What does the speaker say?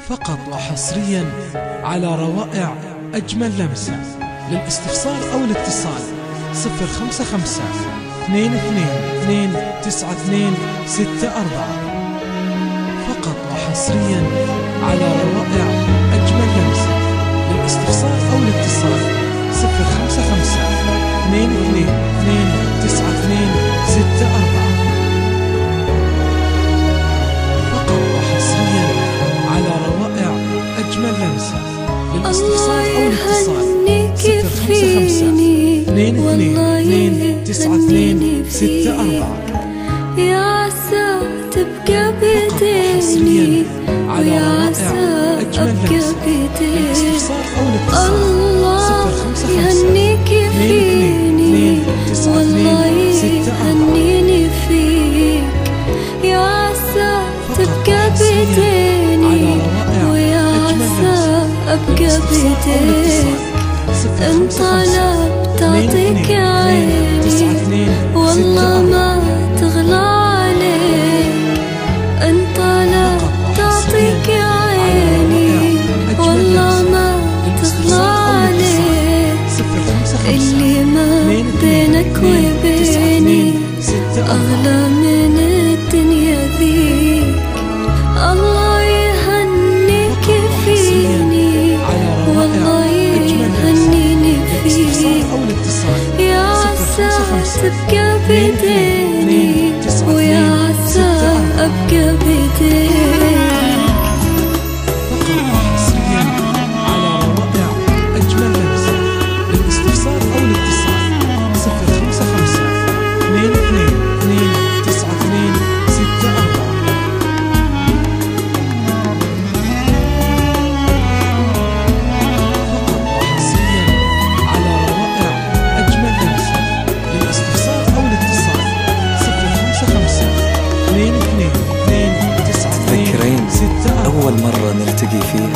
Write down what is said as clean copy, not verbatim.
فقط وحصريا على روائع أجمل لمسة. للاستفسار أو الاتصال 055 22 92 64. فقط وحصريا على روائع أجمل لمسة. للاستفسار أو الاتصال 055 22 92 64. فقط وحصريا على روائع أجمل لمسة. للاستفسار أو الاتصال 055 22 92 64. يا عسى تبقى بيديني ويا عسى أبقى بيديك. الله يهنيك فيني والله يهنيني فيك. يا عسى تبقى بيديني ويا عسى أبقى بيديك. إن طلبت أعطيك عيني والله ما تغلى عليك. إن طلبت أعطيك عيني والله ما تغلى عليك. اللي ما بينك وبيني أغلى من الدنيا ذيك. الله يهنيك فيني والله يهنيني فيك. يا عسى تبقى بيديني ويا عسى أبقى بيديك. تذكرين أول مرة نلتقي فيها